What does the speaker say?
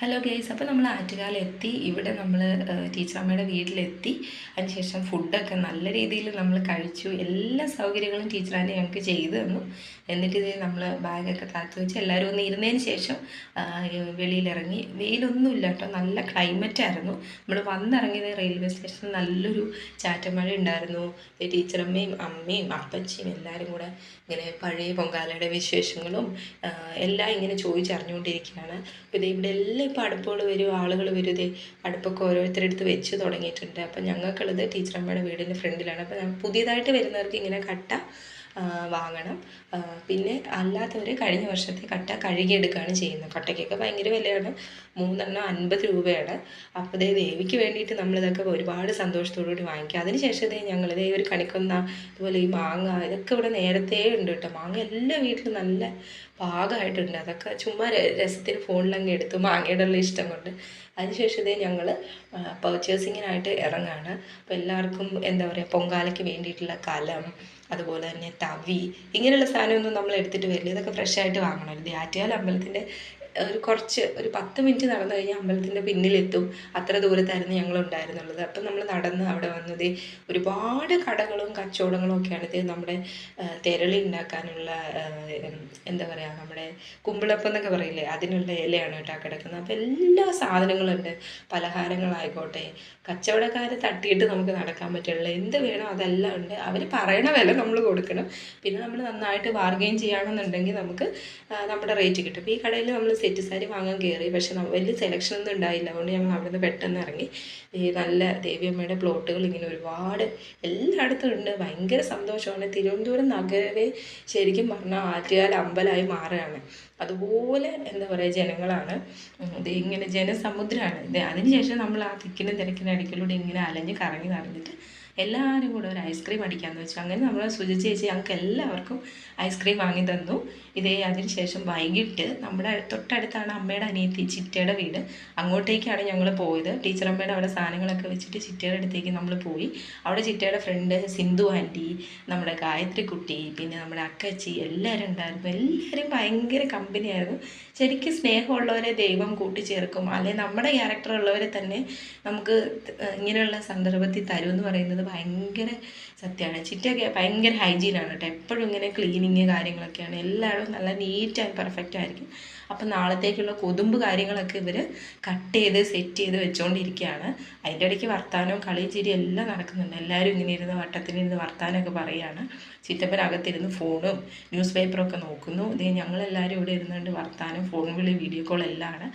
Hello guys, അപ്പോൾ നമ്മൾ ആറ്റുകാലെത്തി. ഇവിടെ നമ്മൾ ടീച്ചറമ്മയുടെ വീട്ടിലെത്തി. അതിനുശേഷം ഫുഡൊക്കെ നല്ല രീതിയിൽ നമ്മൾ കഴിച്ചു. എല്ലാ സൗകര്യങ്ങളും ടീച്ചറാൻ്റെ ഞങ്ങൾക്ക് ചെയ്തു തന്നു. എന്നിട്ട് ഇത് നമ്മൾ ബാഗൊക്കെ താത്തു വെച്ച് എല്ലാവരും ഒന്ന് ഇരുന്നതിന് ശേഷം വെളിയിലിറങ്ങി. വെയിലൊന്നുമില്ല കേട്ടോ, നല്ല ക്ലൈമറ്റായിരുന്നു. നമ്മൾ വന്നിറങ്ങിയത് റെയിൽവേ സ്റ്റേഷനിൽ നല്ലൊരു ചാറ്റമഴ ഉണ്ടായിരുന്നു. ടീച്ചറമ്മയും അമ്മയും അപ്പച്ചിയും എല്ലാവരും കൂടെ ഇങ്ങനെ പഴയ പൊങ്കാലയുടെ വിശേഷങ്ങളും എല്ലാം ഇങ്ങനെ ചോദിച്ചറിഞ്ഞുകൊണ്ടിരിക്കുകയാണ്. അപ്പോൾ ഇവിടെ എല്ലാം ഇപ്പോൾ അടുപ്പുകൾ വരും, ആളുകൾ വരും. ഇതേ അടുപ്പൊക്കെ ഓരോരുത്തരെടുത്ത് വെച്ച് തുടങ്ങിയിട്ടുണ്ട്. അപ്പം ഞങ്ങൾക്കുള്ളത് ടീച്ചറമ്മയുടെ വീടിൻ്റെ ഫ്രണ്ടിലാണ്. അപ്പോൾ പുതിയതായിട്ട് വരുന്നവർക്ക് ഇങ്ങനെ കട്ട വാങ്ങണം. പിന്നെ അല്ലാത്തവർ കഴിഞ്ഞ വർഷത്തെ കട്ട കഴുകിയെടുക്കുകയാണ് ചെയ്യുന്നത്. കട്ടയ്ക്കൊക്കെ ഭയങ്കര വിലയാണ്, 3 എണ്ണം 50 രൂപയാണ്. അപ്പോൾ ദേവിക്ക് വേണ്ടിയിട്ട് നമ്മളിതൊക്കെ ഒരുപാട് സന്തോഷത്തോടുകൂടി വാങ്ങിക്കുക. അതിനുശേഷം ഞങ്ങളിതേ ഒരു കണിക്കൊന്ന, അതുപോലെ ഈ മാങ്ങ, ഇതൊക്കെ ഇവിടെ നേരത്തെ ഉണ്ട് കേട്ടോ. മാങ്ങ എല്ലാ വീട്ടിലും നല്ല പാകമായിട്ടുണ്ട്. അതൊക്കെ ചുമ്മാ രസത്തിന് ഫോണിലങ്ങ് എടുത്തു, മാങ്ങയുടെ ഉള്ള ഇഷ്ടം കൊണ്ട്. അതിനുശേഷം ഞങ്ങൾ പർച്ചേസിങ്ങിനായിട്ട് ഇറങ്ങാണ്. അപ്പോൾ എല്ലാവർക്കും എന്താ പറയുക, പൊങ്കാലയ്ക്ക് വേണ്ടിയിട്ടുള്ള കലം, അതുപോലെ തന്നെ തവി, ഇങ്ങനെയുള്ള സാധനമൊന്നും നമ്മൾ എടുത്തിട്ട് വരില്ല. ഇതൊക്കെ ഫ്രഷായിട്ട് വാങ്ങണം. ആറ്റുകാൽ അമ്പലത്തിൻ്റെ ഒരു 10 മിനിറ്റ് നടന്നു കഴിഞ്ഞാൽ അമ്പലത്തിൻ്റെ പിന്നിലെത്തും. അത്ര ദൂരത്തായിരുന്നു ഞങ്ങളുണ്ടായിരുന്നുള്ളത്. അപ്പം നമ്മൾ നടന്ന് അവിടെ വന്നത് ഒരുപാട് കടകളും കച്ചവടങ്ങളും ഒക്കെയാണ്. ഇത് നമ്മുടെ തെരളി ഉണ്ടാക്കാനുള്ള എന്താ പറയുക, നമ്മുടെ കുമ്പിളപ്പം എന്നൊക്കെ പറയില്ലേ, അതിനുള്ള ഇലയാണ് കേട്ടോ കിടക്കുന്നത്. അപ്പോൾ എല്ലാ സാധനങ്ങളുണ്ട്. പലഹാരങ്ങളായിക്കോട്ടെ, കച്ചവടക്കാരെ തട്ടിയിട്ട് നമുക്ക് നടക്കാൻ പറ്റുള്ള എന്ത് വേണോ അതെല്ലാം ഉണ്ട്. അവർ പറയണ വില നമ്മൾ കൊടുക്കണം. പിന്നെ നമ്മൾ നന്നായിട്ട് ബാർഗെയിൻ ചെയ്യുകയാണെന്നുണ്ടെങ്കിൽ നമുക്ക് നമ്മുടെ റേറ്റ് കിട്ടും. ഇപ്പോൾ ഈ കടയിൽ നമ്മൾ സെറ്റ് സാരി വാങ്ങാൻ കയറി, പക്ഷെ വലിയ സെലക്ഷൻ ഒന്നും ഉണ്ടായില്ല. അതുകൊണ്ട് ഞങ്ങൾ അവിടെ നിന്ന് പെട്ടെന്ന് ഇറങ്ങി. ഈ നല്ല ദേവിയമ്മയുടെ പ്ലോട്ടുകൾ ഇങ്ങനെ ഒരുപാട് എല്ലായിടത്തും ഉണ്ട്. ഭയങ്കര സന്തോഷമാണ്. തിരുവനന്തപുരം നഗരമേ ശരിക്കും പറഞ്ഞാൽ ആറ്റുകാൽ അമ്പലമായി മാറുകയാണ്. അതുപോലെ എന്താ പറയുക, ജനങ്ങളാണ്. ഇങ്ങനെ ജനസമുദ്രമാണ്. അതിനുശേഷം നമ്മൾ ആ തിക്കിനും തിരക്കിനും ഇടയ്ക്കിലൂടെ ഇങ്ങനെ അലഞ്ഞ് കറങ്ങി നടന്നിട്ട് എല്ലാവരും കൂടെ ഒരു ഐസ്ക്രീം അടിക്കാമെന്ന് വെച്ചു. അങ്ങനെ നമ്മൾ സുജി ചേച്ചി ഞങ്ങൾക്ക് എല്ലാവർക്കും ഐസ്ക്രീം വാങ്ങി തന്നു. അതിനുശേഷം വൈകിട്ട് നമ്മുടെ തൊട്ടടുത്താണ് അമ്മയുടെ അനിയത്തി ചിറ്റയുടെ വീട്. അങ്ങോട്ടേക്കാണ് ഞങ്ങൾ പോയത്. ടീച്ചറമ്മയുടെ അവിടെ സാധനങ്ങളൊക്കെ വെച്ചിട്ട് ചിറ്റയുടെ അടുത്തേക്ക് നമ്മൾ പോയി. അവിടെ ചിറ്റയുടെ ഫ്രണ്ട് സിന്ധു ആൻറ്റി, നമ്മുടെ ഗായത്രി കുട്ടി, പിന്നെ നമ്മുടെ അക്കച്ചി എല്ലാവരും ഉണ്ടായിരുന്നു. എല്ലാവരും ഭയങ്കര കമ്പനിയായിരുന്നു. ശരിക്കും സ്നേഹമുള്ളവരെ ദൈവം കൂട്ടിച്ചേർക്കും, അല്ലെങ്കിൽ നമ്മുടെ ക്യാരക്ടർ ഉള്ളവരെ തന്നെ നമുക്ക് ഇങ്ങനെയുള്ള സന്ദർഭത്തിൽ തരുമെന്ന് പറയുന്നത് ഭയങ്കര സത്യമാണ്. ചിറ്റയൊക്കെ ഭയങ്കര ഹൈജീനാണ് കേട്ടോ. എപ്പോഴും ഇങ്ങനെ ക്ലീനിങ് കാര്യങ്ങളൊക്കെയാണ്. എല്ലാവരും നല്ല നീറ്റ് ആൻഡ് പെർഫെക്റ്റ് ആയിരിക്കും. അപ്പം നാളത്തേക്കുള്ള കൊതുമ്പ് കാര്യങ്ങളൊക്കെ ഇവർ കട്ട് ചെയ്ത് സെറ്റ് ചെയ്ത് വെച്ചുകൊണ്ടിരിക്കുകയാണ്. അതിൻ്റെ ഇടയ്ക്ക് വർത്താനവും കളിയും ചിരി എല്ലാം നടക്കുന്നുണ്ട്. എല്ലാവരും ഇങ്ങനെ ഇരുന്ന് വട്ടത്തിനിരുന്ന് വർത്താനമൊക്കെ പറയുകയാണ്. ചിറ്റപ്പനകത്തിരുന്ന് ഫോണും ന്യൂസ് പേപ്പറൊക്കെ നോക്കുന്നു. ഞങ്ങളെല്ലാവരും ഇവിടെ ഇരുന്നുകൊണ്ട് വർത്താനം, ഫോൺ വിളി, വീഡിയോ കോൾ എല്ലാം ആണ്.